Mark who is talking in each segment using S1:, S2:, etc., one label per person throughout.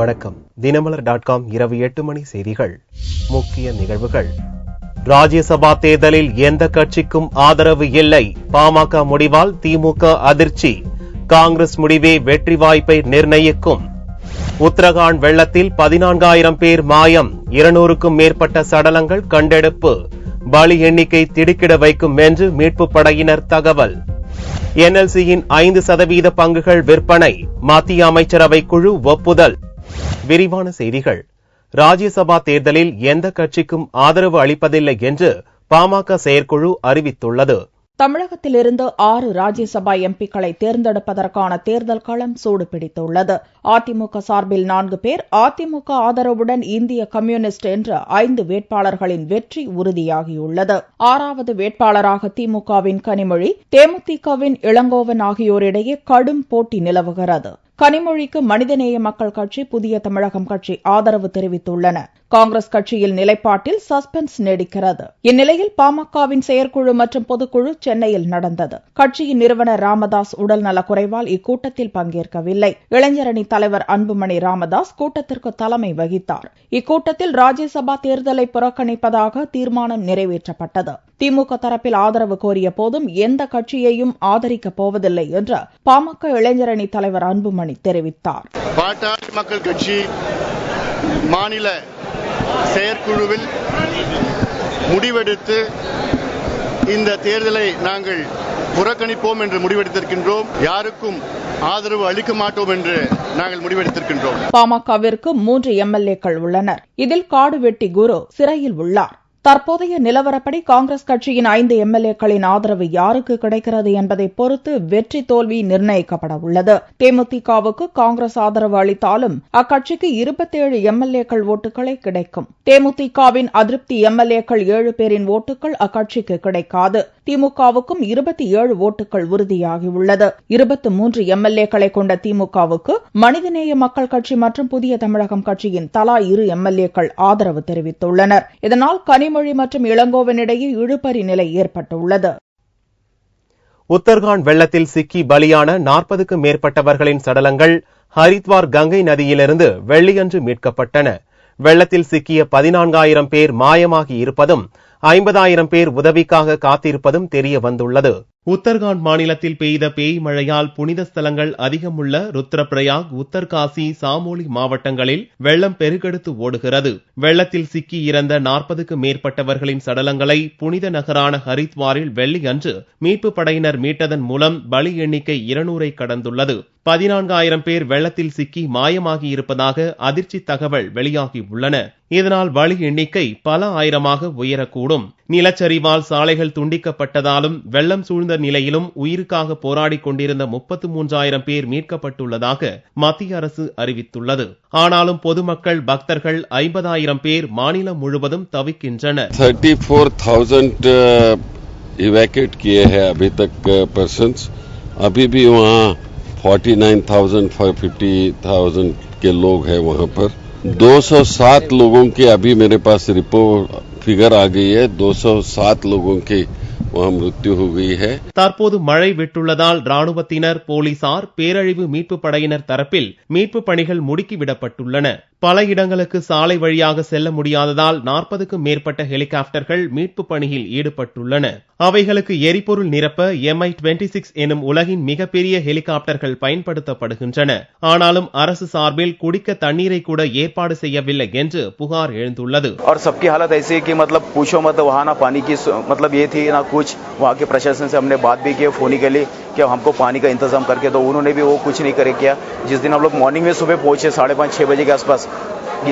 S1: வணக்கம். தினமலர்.com இரவு 8 மணி செய்திகள். முக்கிய நிகழ்வுகள். ராஜ்யசபா தேர்தலில் எந்த கட்சிக்கும் ஆதரவு இல்லை. பாமக முடிவால் திமுக அதிர்ச்சி. காங்கிரஸ் முடிவே வெற்றி வாய்ப்பை நிர்ணயிக்கும். உத்தரகாண்ட் வெள்ளத்தில் 14,000 பேர் மாயம். 200க்கும் மேற்பட்ட சடலங்கள் கண்டெடுப்பு. பலி எண்ணிக்கை திடுக்கிட வைக்கும் என்று மீட்பு படையினர் தகவல். NLCயின் 5% பங்குகள் விற்பனை. மத்திய அமைச்சரவை குழு ஒப்புதல். விரிவான செய்திகள். ராஜ்யசபா தேர்தலில் எந்த கட்சிக்கும் ஆதரவு அளிப்பதில்லை என்று பாமக செயற்குழு அறிவித்துள்ளது.
S2: தமிழகத்திலிருந்து 6 ராஜ்யசபா எம்பிக்களை தேர்ந்தெடுப்பதற்கான தேர்தல் களம் சூடு பிடித்துள்ளது. அதிமுக சார்பில் 4 பேர், அதிமுக ஆதரவுடன் இந்திய கம்யூனிஸ்ட் என்ற 5 வேட்பாளர்களின் வெற்றி உறுதியாகியுள்ளது. 6வது வேட்பாளராக திமுகவின் கனிமொழி, தேமுதிகவின் இளங்கோவன் ஆகியோரிடையே கடும் போட்டி நிலவுகிறது. கனிமொழிக்கு மனிதநேய மக்கள் கட்சி, புதிய தமிழகம் கட்சி ஆதரவு தெரிவித்துள்ளன. காங்கிரஸ் கட்சியில் நிலைப்பாட்டில் சஸ்பென்ஸ் நீடிக்கிறது. இந்நிலையில் பாமகவின் செயற்குழு மற்றும் பொதுக்குழு சென்னையில் நடந்தது. கட்சியின் நிறுவனர் ராமதாஸ் உடல்நலக் குறைவால் இக்கூட்டத்தில் பங்கேற்கவில்லை. இளைஞரணி தலைவர் அன்புமணி ராமதாஸ் கூட்டத்திற்கு தலைமை வகித்தார். இக்கூட்டத்தில் ராஜ்யசபா தேர்தலை புறக்கணிப்பதாக தீர்மானம் நிறைவேற்றப்பட்டது. திமுக தரப்பில் ஆதரவு கோரிய போதும் எந்த கட்சியையும் ஆதரிக்கப் போவதில்லை என்று பாமக இளைஞரணி தலைவர் அன்புமணி தெரிவித்தார்.
S3: பாட்டாளி மக்கள் கட்சி மாநில செயற்குழுவில் முடிவெடுத்து இந்த தேர்தலை நாங்கள் புறக்கணிப்போம் என்று முடிவெடுத்திருக்கின்றோம். யாருக்கும் ஆதரவு அளிக்க மாட்டோம் என்று நாங்கள் முடிவெடுத்திருக்கின்றோம்.
S2: பாமகவிற்கு 3 MLAக்கள் உள்ளனர். இதில் காடுவெட்டி குரு சிறையில் உள்ளார். தற்போதைய நிலவரப்படி காங்கிரஸ் கட்சியின் 5 MLAக்களின் ஆதரவு யாருக்கு கிடைக்கிறது என்பதை பொறுத்து வெற்றி தோல்வி நிர்ணயிக்கப்பட உள்ளது. தேமுதிகவுக்கு காங்கிரஸ் ஆதரவு அளித்தாலும் அக்கட்சிக்கு 27 MLAக்கள் ஓட்டுகளே கிடைக்கும். தேமுதிகவின் அதிருப்தி MLAக்கள் 7 பேரின் ஓட்டுகள் அக்கட்சிக்கு கிடைக்காது. திமுகவுக்கும் 27 ஓட்டுகள் உறுதியாகியுள்ளது. 23 MLAக்களை கொண்ட திமுகவுக்கு மனிதநேய மக்கள் கட்சி மற்றும் புதிய தமிழகம் கட்சியின் தலா 2 MLAக்கள் ஆதரவு தெரிவித்துள்ளனர். இதனால் கனிமொழி மற்றும் இளங்கோவனிடையே இழுபறி நிலை ஏற்பட்டுள்ளது.
S1: உத்தரகாண்ட் வெள்ளத்தில் சிக்கி பலியான 40க்கும் மேற்பட்டவர்களின் சடலங்கள் ஹரித்வார் கங்கை நதியிலிருந்து வெள்ளியன்று மீட்கப்பட்டன. வெள்ளத்தில் சிக்கிய 14,000 பேர் மாயமாகி இருப்பதும் 50,000 பேர் உதவிக்காக காத்திருப்பதும் தெரிய வந்துள்ளது. உத்தரகாண்ட் மாநிலத்தில் பெய்த பேய் மழையால் புனித ஸ்தலங்கள் அதிகமுள்ள ருத்ரபிரயாக், உத்தர்காசி, சாமோலி மாவட்டங்களில் வெள்ளம் பெருக்கெடுத்து ஓடுகிறது. வெள்ளத்தில் சிக்கி இறந்த 40க்கும் மேற்பட்டவர்களின் சடலங்களை புனித நகரான ஹரித்வாரில் வெள்ளியன்று மீட்பு படையினர் மீட்டதன் மூலம் பலி எண்ணிக்கை 200ஐ கடந்துள்ளது. 14,000 பேர் வெள்ளத்தில் சிக்கி மாயமாகி இருப்பதாக அதிர்ச்சி தகவல் வெளியாகியுள்ளன. இதனால் பலி எண்ணிக்கை பல ஆயிரமாக உயரக்கூடும். நிலச்சரிவால் சாலைகள் துண்டிக்கப்பட்டதாலும் வெள்ளம் சூழ்ந்த நிலையிலும் உயிருக்காக போராடிக் கொண்டிருந்த 33,000 பேர் மீட்கப்பட்டுள்ளதாக மத்திய அரசு அறிவித்துள்ளது. ஆனாலும் பொதுமக்கள், பக்தர்கள் 50,000 பேர் மாநிலம் முழுவதும் தவிக்கின்றனர்.
S4: 34,000 इवैक्यूएट किए हैं अभी तक पर्सन्स. अभी भी वहाँ 49,000 50,000 के लोग हैं वहाँ पर. 207 लोगों के अभी मेरे पास रिपोर्ट फिगर आ गई है. 207 लोगों के वहाँ मृत्यु हो गई है.
S1: தற்போது மழை விட்டுள்ளதால் ராணுவத்தினர், போலீசார், பேரழிவு மீட்பு படையினர் தரப்பில் மீட்பு பணிகள் முடுக்கிவிடப்பட்டுள்ளன. பல இடங்களுக்கு சாலை வழியாக செல்ல முடியாததால் 40க்கும் மேற்பட்ட ஹெலிகாப்டர்கள் மீட்பு பணியில் ஈடுபட்டுள்ளன. அவைகளுக்கு எரிபொருள் நிரப்ப Mi-26 எனும் உலகின் மிகப்பெரிய ஹெலிகாப்டர்கள் பயன்படுத்தப்படுகின்றன. ஆனாலும் அரசு சார்பில் குடிக்க தண்ணீரை கூட ஏற்பாடு செய்யவில்லை என்று புகார் எழுந்துள்ளது.
S5: वहाँ के प्रशासन से हमने बात भी की फोन के लिए कि हमको पानी का इंतजाम करके दो. उन्होंने भी वो कुछ नहीं करे किया. जिस दिन हम लोग मॉर्निंग में सुबह पहुंचे 5:30-6 बजे के आसपास,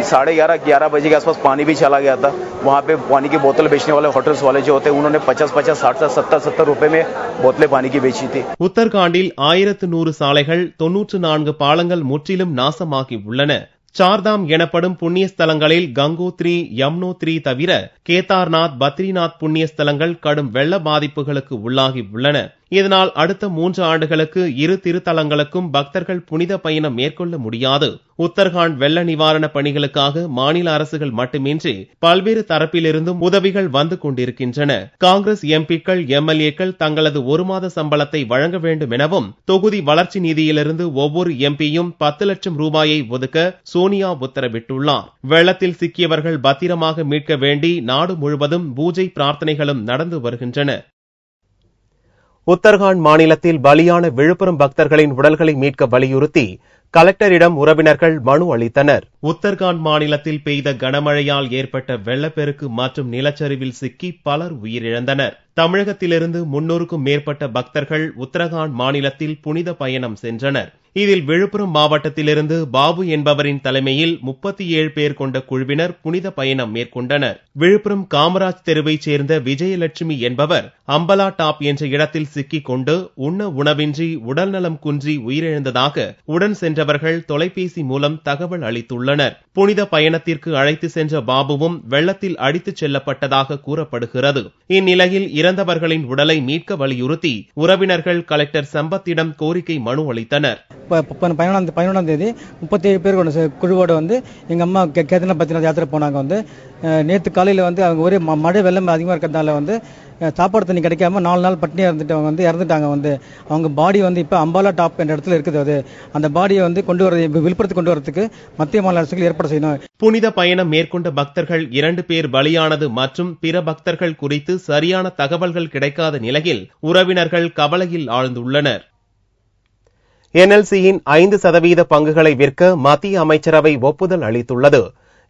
S5: 11:30 बजे के आसपास पानी भी चला गया था. वहाँ पे पानी की बोतल बेचने वाले होटल्स वाले जो होते हैं उन्होंने 50-50, 60-70 रुपए में बोतलें पानी की बेची थी.
S1: உத்தரகாண்டில் 1100 சாலைகள், 94 பாலங்கள் முற்றிலும் நாசமாகி உள்ளன. சார்தாம் எனப்படும் புண்ணிய ஸ்தலங்களில் கங்கோத்ரி, யமுனோத்ரி தவிர கேதார்நாத், பத்ரிநாத் புண்ணிய ஸ்தலங்கள் கடும் வெள்ள பாதிப்புகளுக்கு உள்ளாகி உள்ளன. இதனால் அடுத்த 3 ஆண்டுகளுக்கு இரு திருத்தலங்களுக்கும் பக்தர்கள் புனித பயணம் மேற்கொள்ள முடியாது. உத்தரகாண்ட் வெள்ள நிவாரண பணிகளுக்காக மாநில அரசுகள் மட்டுமின்றி பல்வேறு தரப்பிலிருந்தும் உதவிகள் வந்து கொண்டிருக்கின்றன. காங்கிரஸ் எம்பிக்கள் எம்எல்ஏக்கள் தங்களது 1 மாத சம்பளத்தை வழங்க வேண்டும் எனவும் தொகுதி வளர்ச்சி நிதியிலிருந்து ஒவ்வொரு எம்பியும் 10 லட்சம் ரூபாயை ஒதுக்க சோனியா உத்தரவிட்டுள்ளார். வெள்ளத்தில் சிக்கியவர்கள் பத்திரமாக மீட்க வேண்டி நாடு முழுவதும் பூஜை பிரார்த்தனைகளும் நடந்து வருகின்றன. உத்தரகாண்ட் மாநிலத்தில் பலியான விழுப்புரம் பக்தர்களின் உடல்களை மீட்க வலியுறுத்தி கலெக்டரிடம் உறவினர்கள் மனு அளித்தனர். உத்தரகாண்ட் மாநிலத்தில் பெய்த கனமழையால் ஏற்பட்ட வெள்ளப்பெருக்கு மற்றும் நிலச்சரிவில் சிக்கி பலர் உயிரிழந்தனர். தமிழகத்திலிருந்து 300க்கும் மேற்பட்ட பக்தர்கள் உத்தரகாண்ட் மாநிலத்தில் புனித பயணம் சென்றனர். இதில் விழுப்புரம் மாவட்டத்திலிருந்து பாபு என்பவரின் தலைமையில் 37 பேர் கொண்ட குழுவினர் புனித பயணம் மேற்கொண்டனர். விழுப்புரம் காமராஜ் தெருவைச் சேர்ந்த விஜயலட்சுமி என்பவர் அம்பலா டாப் என்ற இடத்தில் சிக்கிக் கொண்டு உண்ண உணவின்றி உடல்நலம் குன்றி உயிரிழந்ததாக உடன் சென்றவர்கள் தொலைபேசி மூலம் தகவல் அளித்துள்ளனர். புனித பயணத்திற்கு அழைத்து சென்ற பாபுவும் வெள்ளத்தில் அடித்துச் செல்லப்பட்டதாக கூறப்படுகிறது. இந்நிலையில் இறந்தவர்களின் உடலை மீட்க வலியுறுத்தி உறவினர்கள் கலெக்டர் சம்பத்திடம் கோரிக்கை மனு அளித்தனர்.
S6: 11ஆம் தேதி 37 பேர் கொண்ட குழுவோடு எங்க அம்மா கேதர்நாத் பத்ரிநாத் யாத்திரை போனாங்க. நேற்று காலையில் அவங்க ஒரே மழை வெள்ளம் அதிகமாக இருக்கிறதுனால சாப்பாடு தண்ணி கிடைக்காம 4 நாள் பட்டினியாக இருந்துட்டு இறந்துட்டாங்க. அவங்க பாடி இப்போ அம்பாலா டாப் என்ற இடத்துல இருக்குது. அந்த பாடியை கொண்டு வர விழுப்புரத்துக்கு கொண்டு வரதுக்கு மத்திய மாநில அரசுகள் ஏற்பாடு செய்யணும்.
S1: புனித பயணம் மேற்கொண்ட பக்தர்கள் 2 பேர் பலியானது மற்றும் பிற பக்தர்கள் குறித்து சரியான தகவல்கள் கிடைக்காத நிலையில் உறவினர்கள் கவலையில் ஆழ்ந்துள்ளனர். NLCயின் 5% பங்குகளை விற்க மத்திய அமைச்சரவை ஒப்புதல் அளித்துள்ளது.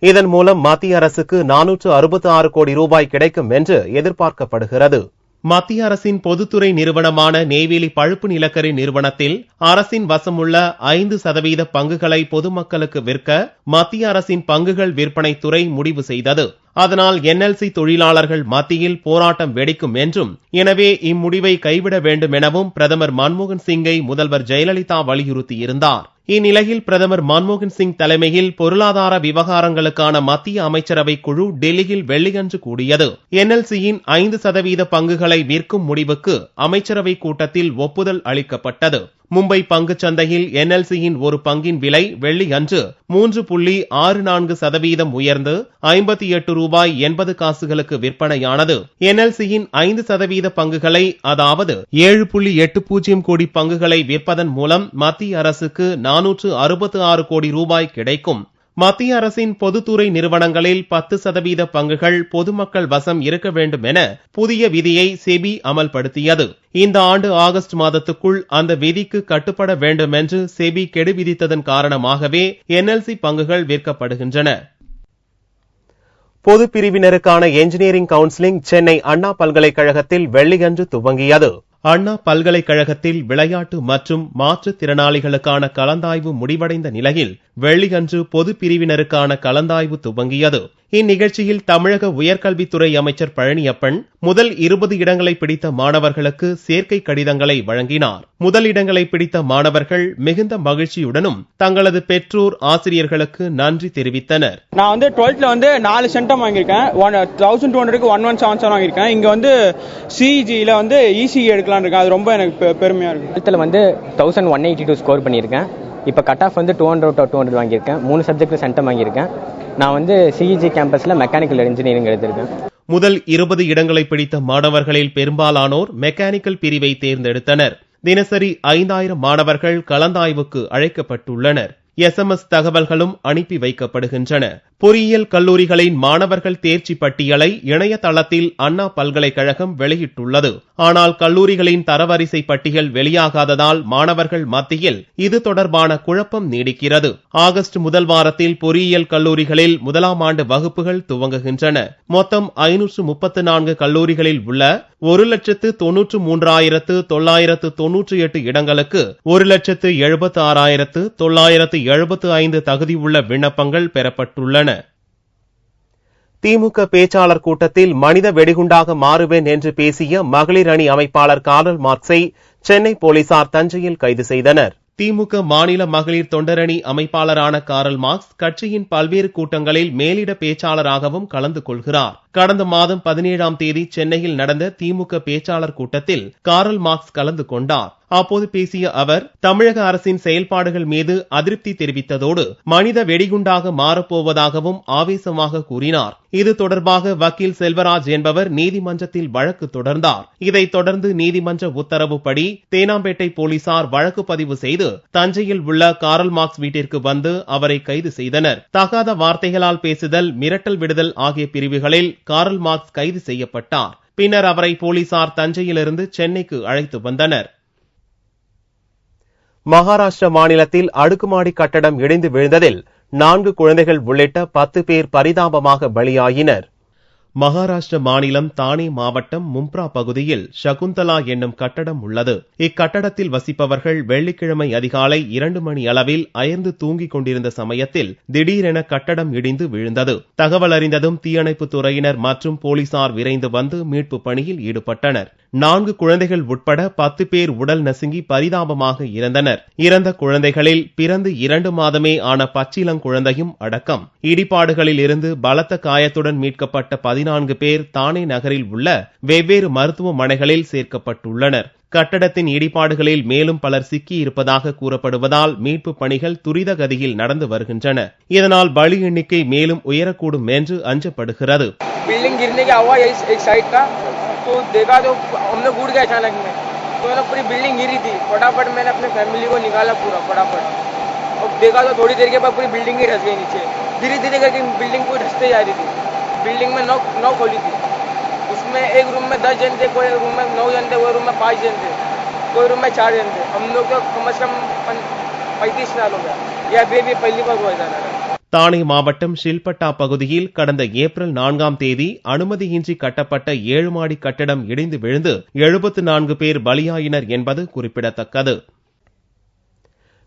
S1: இதன் மூலம் மத்திய அரசுக்கு 466 கோடி ரூபாய் கிடைக்கும் என்று எதிர்பார்க்கப்படுகிறது. மத்திய அரசின் பொதுத்துறை நிறுவனமான நெய்வேலி பழுப்பு நிலக்கரி நிறுவனத்தில் அரசின் வசமுள்ள 5% பங்குகளை பொதுமக்களுக்கு விற்க மத்திய அரசின் பங்குகள் விற்பனை துறை முடிவு செய்தது. அதனால் NLC தொழிலாளர்கள் மத்தியில் போராட்டம் வெடிக்கும் என்றும், எனவே இம்முடிவை கைவிட வேண்டும் எனவும் பிரதமர் மன்மோகன் சிங்கை முதல்வர் ஜெயலலிதா வலியுறுத்தியிருந்தார். இந்நிலையில் பிரதமர் மன்மோகன் சிங் தலைமையில் பொருளாதார விவகாரங்களுக்கான மத்திய அமைச்சரவை குழு டெல்லியில் வெள்ளியன்று கூடியது. NLCயின் 5% பங்குகளை விற்கும் முடிவுக்கு அமைச்சரவை கூட்டத்தில் ஒப்புதல் அளிக்கப்பட்டது. மும்பை பங்குச்சந்தையில் NLCயின் ஒரு பங்கின் விலை வெள்ளி அன்று 3.64% உயர்ந்து 58 ரூபாய் 80 காசுகளுக்கு விற்பனையானது. NLCயின் 5% பங்குகளை, அதாவது 7.80 கோடி பங்குகளை விற்பதன் மூலம் மத்திய அரசுக்கு 466 கோடி ரூபாய் கிடைக்கும். மத்திய அரசின் பொதுத்துறை நிறுவனங்களில் 10% பங்குகள் பொதுமக்கள் வசம் இருக்க வேண்டும் என புதிய விதியை செபி அமல்படுத்தியது. இந்த ஆண்டு ஆகஸ்ட் மாதத்துக்குள் அந்த விதிக்கு கட்டுப்பட வேண்டும் என்று செபி கெடு விதித்ததன் காரணமாகவே NLC பங்குகள் விற்கப்படுகின்றன. பொது பிரிவினருக்கான என்ஜினியரிங் கவுன்சிலிங் சென்னை அண்ணா பல்கலைக்கழகத்தில் வெள்ளியன்று துவங்கியது. அண்ணா பல்கலைக்கழகத்தில் விளையாட்டு மற்றும் மாற்றுத்திறனாளிகளுக்கான கலந்தாய்வு முடிவடைந்த நிலையில் வெள்ளியன்று பொது பிரிவினருக்கான கலந்தாய்வு துவங்கியது. இந்நிகழ்ச்சியில் தமிழக உயர்கல்வித்துறை அமைச்சர் பழனியப்பன் முதல் 20 இடங்களை பிடித்த மாணவர்களுக்கு சேர்க்கை கடிதங்களை வழங்கினார். முதல் இடங்களை பிடித்த மாணவர்கள் மிகுந்த மகிழ்ச்சியுடனும் தங்களது பெற்றோர் ஆசிரியர்களுக்கு நன்றி தெரிவித்தனர்.
S7: நான் 12th 4 சென்டம் வாங்கியிருக்கேன். 1200க்கு 1177 வாங்கியிருக்கேன். இங்க CEGல ECE எடுக்கலாம் இருக்கேன். அது ரொம்ப எனக்கு பெருமையா இருக்கு.
S8: 1182 ஸ்கோர் பண்ணியிருக்கேன். இப்போ கட் ஆஃப் 200/200 வாங்கியிருக்கேன். 3 சப்ஜெக்ட்ல சென்டம் வாங்கியிருக்கேன். நான் CEG கேம்பஸ்ல மெக்கானிக்கல் இன்ஜினியரிங் எடுத்திருக்கேன்.
S1: முதல் 20 இடங்களை பிடித்த மாணவர்களில் பெரும்பாலானோர் மெக்கானிக்கல் பிரிவை தேர்ந்தெடுத்தனர். தினசரி 5000 மாணவர்கள் கலந்தாய்வுக்கு அழைக்கப்பட்டுள்ளனர். SMS தகவல்களும் அனுப்பி வைக்கப்படுகின்றன. பொறியியல் கல்லூரிகளின் மாணவர்கள் தேர்ச்சி பட்டியலை இணையதளத்தில் அண்ணா பல்கலைக்கழகம் வெளியிட்டுள்ளது. ஆனால் கல்லூரிகளின் தரவரிசை பட்டியல் வெளியாகாததால் மாணவர்கள் மத்தியில் இது தொடர்பான குழப்பம் நீடிக்கிறது. ஆகஸ்ட் முதல் வாரத்தில் பொறியியல் கல்லூரிகளில் 1ஆம் ஆண்டு வகுப்புகள் துவங்குகின்றன. மொத்தம் 534 கல்லூரிகளில் உள்ள 1,93,998 இடங்களுக்கு 1,76,975 தகுதியுள்ள விண்ணப்பங்கள் பெறப்பட்டுள்ளன. திமுக பேச்சாளர் கூட்டத்தில் மனித வெடிகுண்டாக மாறுவேன் என்று பேசிய மகளிர் அணி அமைப்பாளர் கார்ல் மார்க்ஸை சென்னை போலீசார் தஞ்சையில் கைது செய்தனர். திமுக மாநில மகளிர் தொண்டரணி அமைப்பாளரான கார்ல் மார்க்ஸ் கட்சியின் பல்வேறு கூட்டங்களில் மேலிட பேச்சாளராகவும் கலந்து கொள்கிறார். கடந்த மாதம் 17ஆம் தேதி சென்னையில் நடந்த திமுக பேச்சாளர் கூட்டத்தில் காரல் மார்க்ஸ் கலந்து கொண்டார். அப்போது பேசிய அவர் தமிழக அரசின் செயல்பாடுகள் மீது அதிருப்தி தெரிவித்ததோடு மனித வெடிகுண்டாக மாறப்போவதாகவும் ஆவேசமாக கூறினார். இது தொடர்பாக வக்கீல் செல்வராஜ் என்பவர் நீதிமன்றத்தில் வழக்கு தொடர்ந்தார். இதைத் தொடர்ந்து நீதிமன்ற உத்தரவுப்படி தேனாம்பேட்டை போலீசார் வழக்கு பதிவு செய்து தஞ்சையில் உள்ள காரல் மார்க்ஸ் வீட்டிற்கு வந்து அவரை கைது செய்தனர். தகாத வார்த்தைகளால் பேசுதல், மிரட்டல் விடுதல் ஆகிய பிரிவுகளில் காரல் மார்க்ஸ் கைது செய்யப்பட்டார். பின்னர் அவரை போலீசார் தஞ்சையிலிருந்து சென்னைக்கு அழைத்து வந்தனர். மகாராஷ்டிர மாநிலத்தில் அடுக்குமாடி கட்டடம் இடிந்து விழுந்ததில் 4 குழந்தைகள் உள்ளிட்ட 10 பேர் பரிதாபமாக பலியாயினர். மகாராஷ்டிர மாநிலம் தானே மாவட்டம் மும்ப்ரா பகுதியில் சகுந்தலா என்னும் கட்டடம் உள்ளது. இக்கட்டடத்தில் வசிப்பவர்கள் வெள்ளிக்கிழமை அதிகாலை 2 மணி அளவில் அயர்ந்து தூங்கிக் கொண்டிருந்த சமயத்தில் திடீரென கட்டடம் இடிந்து விழுந்தது. தகவல் அறிந்ததும் தீயணைப்புத் துறையினர் மற்றும் போலீசார் விரைந்து வந்து மீட்பு பணியில் ஈடுபட்டனர். 4 குழந்தைகள் உட்பட 10 பேர் உடல் நசுங்கி பரிதாபமாக இறந்தனர். இறந்த குழந்தைகளில் பிறந்து 2 மாதமே ஆன பச்சிளங்குழந்தையும் அடக்கம். இடிபாடுகளில் இருந்து பலத்த காயத்துடன் மீட்கப்பட்ட 14 பேர் தானே நகரில் உள்ள வெவ்வேறு மருத்துவமனைகளில் சேர்க்கப்பட்டுள்ளனர். கட்டடத்தின் இடிபாடுகளில் மேலும் பலர் சிக்கி இருப்பதாக கூறப்படுவதால் மீட்பு பணிகள் துரித கதியில் நடந்து வருகின்றன. இதனால் பலி எண்ணிக்கை மேலும் உயரக்கூடும் என்று அஞ்சப்படுகிறது.
S9: तो देखा तो हमने उड़ गया अचानक में, तो ना पूरी बिल्डिंग गिरी थी. फटाफट मैंने अपने फैमिली को निकाला पूरा फटाफट, और देखा तो थोड़ी देर के बाद पूरी बिल्डिंग ही धंस गई नीचे. धीरे धीरे करके बिल्डिंग पूरी धंसते जा रही थी. बिल्डिंग में नौ खोली थी. उसमें एक रूम में 10 जन थे, कोई रूम में 9 जन थे, कोई रूम में 5 जन थे, कोई रूम में 4 जन थे. हम लोग तो कम से कम 35 साल हो गया. यह अभी पहली बार हुआ था.
S1: தானே மாவட்டம் ஷில்பட்டா பகுதியில் கடந்த ஏப்ரல் 4ஆம் தேதி அனுமதியின்றி கட்டப்பட்ட 7 மாடி கட்டடம் இடிந்து விழுந்து 74 பேர் பலியாயினர் என்பது குறிப்பிடத்தக்கது.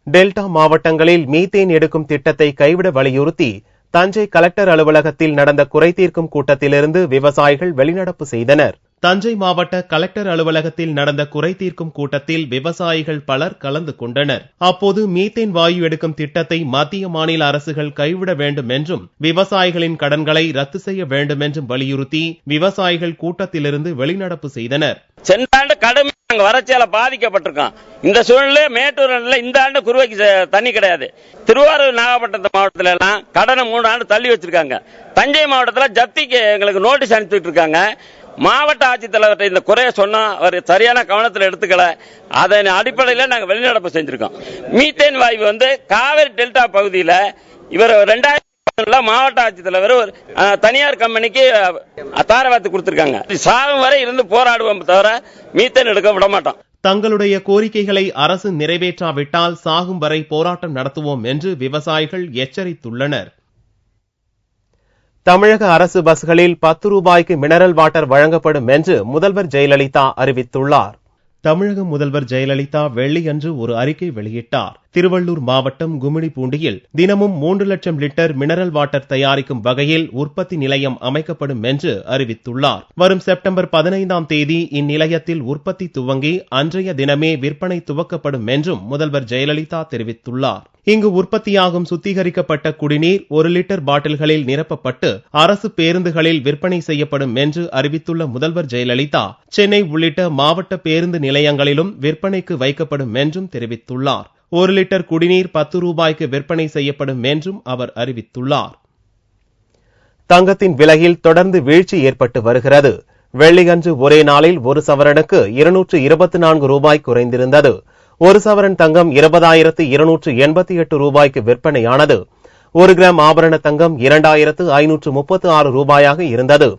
S1: டெல்டா மாவட்டங்களில் மீத்தேன் எடுக்கும் திட்டத்தை கைவிட வலியுறுத்தி தஞ்சை கலெக்டர் அலுவலகத்தில் நடந்த குறைதீர்க்கும் கூட்டத்திலிருந்து விவசாயிகள் வெளிநடப்பு செய்தனர். தஞ்சை மாவட்ட கலெக்டர் அலுவலகத்தில் நடந்த குறைதீர்க்கும் கூட்டத்தில் விவசாயிகள் பலர் கலந்து கொண்டனர். அப்போது மீத்தேன் வாயு எடுக்கும் திட்டத்தை மத்திய மாநில அரசுகள் கைவிட வேண்டும் என்றும் விவசாயிகளின் கடன்களை ரத்து செய்ய வேண்டும் என்றும் வலியுறுத்தி விவசாயிகள் கூட்டத்திலிருந்து வெளிநடப்பு செய்தனர்.
S10: சென்ற ஆண்டு கடுமையாக நாங்கள் வறட்சியால பாதிக்கப்பட்டிருக்கோம். இந்த சூழ்நிலை மேட்டூர் இந்த ஆண்டு குறுவைக்கு தண்ணி கிடையாது. திருவாரூர் நாகப்பட்டினம் மாவட்டத்தில் எல்லாம் கடனை 3 ஆண்டு தள்ளி வச்சிருக்காங்க. தஞ்சை மாவட்டத்தில் ஜப்திக்கு எங்களுக்கு நோட்டீஸ் அனுப்பிட்டு இருக்காங்க. மாவட்ட ஆட்சித்தலைவர் இந்த குறைய சொன்னா அவர் சரியான கவனத்தில் எடுத்துக்கல. அதன் அடிப்படையில் நாங்கள் வெளிநடப்பு செஞ்சிருக்கோம். மீத்தேன் வாயு காவிரி டெல்டா பகுதியில் இவர் 2000 மாவட்ட ஆட்சித்தலைவர் ஒரு தனியார் கம்பெனிக்கு தாரவாத்து கொடுத்திருக்காங்க. சாகும் வரை இருந்து போராடுவோம் தவிர மீத்தேன் எடுக்க விட மாட்டோம்.
S1: தங்களுடைய கோரிக்கைகளை அரசு நிறைவேற்றாவிட்டால் சாகும் வரை போராட்டம் நடத்துவோம் என்று விவசாயிகள் எச்சரித்துள்ளனர். தமிழக அரசு பஸ்களில் 10 ரூபாய்க்கு மினரல் வாட்டர் வழங்கப்படும் என்று முதல்வர் ஜெயலலிதா அறிவித்துள்ளார். தமிழக முதல்வர் ஜெயலலிதா வெள்ளியன்று ஒரு அறிக்கை வெளியிட்டார். திருவள்ளூர் மாவட்டம் கும்மிடிப்பூண்டியில் தினமும் 3 லட்சம் லிட்டர் மினரல் வாட்டர் தயாரிக்கும் வகையில் உற்பத்தி நிலையம் அமைக்கப்படும் என்று அறிவித்துள்ளார். வரும் செப்டம்பர் 15ஆம் தேதி இந்நிலையத்தில் உற்பத்தி துவங்கி அன்றைய தினமே விற்பனை துவக்கப்படும் என்றும் முதல்வர் ஜெயலலிதா தெரிவித்துள்ளார். இங்கு உற்பத்தியாகும் சுத்திகரிக்கப்பட்ட குடிநீர் 1 லிட்டர் பாட்டில்களில் நிரப்பப்பட்டு அரசு பேருந்துகளில் விற்பனை செய்யப்படும் என்று அறிவித்துள்ள முதல்வர் ஜெயலலிதா சென்னை உள்ளிட்ட மாவட்ட பேருந்து நிலையங்களிலும் விற்பனைக்கு வைக்கப்படும் என்றும் தெரிவித்துள்ளார். 1 லிட்டர் குடிநீர் 10 ரூபாய்க்கு விற்பனை செய்யப்படும் என்றும் அவர் அறிவித்துள்ளார். தங்கத்தின் விலையில் தொடர்ந்து வீழ்ச்சி ஏற்பட்டு வருகிறது. வெள்ளியன்று ஒரே நாளில் 1 சவரனுக்கு 224 ரூபாய் குறைந்திருந்தது. 1 சவரன் தங்கம் 20,288 ரூபாய்க்கு விற்பனையானது. 1 கிராம் ஆபரண தங்கம் 2,536 ரூபாயாக இருந்தது.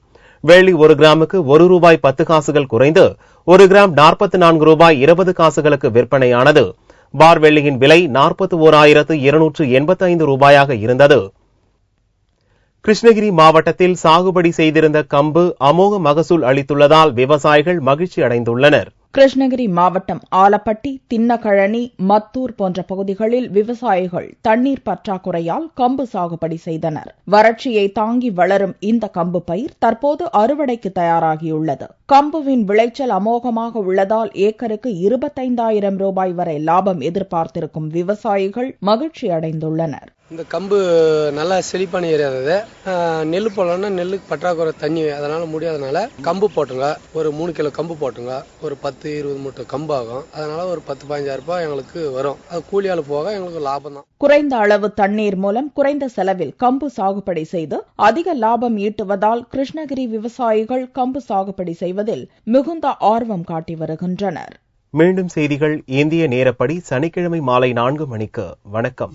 S1: வெள்ளி 1 கிராமுக்கு 1 ரூபாய் 10 காசுகள் குறைந்து 1 கிராம் 44 ரூபாய் 20 காசுகளுக்கு விற்பனையானது. பார் வெள்ளியின் விலை 41,285 ரூபாயாக இருந்தது. கிருஷ்ணகிரி மாவட்டத்தில் சாகுபடி செய்திருந்த கம்பு அமோக மகசூல் அளித்துள்ளதால் விவசாயிகள் மகிழ்ச்சி அடைந்துள்ளனர்.
S2: கிருஷ்ணகிரி மாவட்டம் ஆலப்பட்டி, தின்னக்கழனி, மத்தூர் போன்ற பகுதிகளில் விவசாயிகள் தண்ணீர் பற்றாக்குறையால் கம்பு சாகுபடி செய்தனர். வறட்சியை தாங்கி வளரும் இந்த கம்பு பயிர் தற்போது அறுவடைக்கு தயாராகியுள்ளது. கம்புவின் விளைச்சல் அமோகமாக உள்ளதால் ஏக்கருக்கு 25,000 ரூபாய் வரை லாபம் எதிர்பார்த்திருக்கும் விவசாயிகள் மகிழ்ச்சி அடைந்துள்ளனர்.
S11: இந்த கம்பு நல்லா செழிப்பான ஏரியா அது. நெல் போடலாம்னா நெல்லுக்கு பற்றாக்குறை தண்ணி, அதனால முடியாதனால கம்பு போட்டுங்க. ஒரு 3 கிலோ கம்பு போட்டுங்க. ஒரு 10-20 மூட்டை கம்பு ஆகும். அதனால ஒரு 10-15,000 ரூபாய் எங்களுக்கு வரும். அது கூலியால் போக எங்களுக்கு லாபம் தான்.
S2: குறைந்த அளவு தண்ணீர் மூலம் குறைந்த செலவில் கம்பு சாகுபடி செய்து அதிக லாபம் ஈட்டுவதால் கிருஷ்ணகிரி விவசாயிகள் கம்பு சாகுபடி செய்வதில் மிகுந்த ஆர்வம் காட்டி வருகின்றனர்.
S1: மீண்டும் செய்திகள் இந்திய நேரப்படி சனிக்கிழமை மாலை 4 மணிக்கு. வணக்கம்.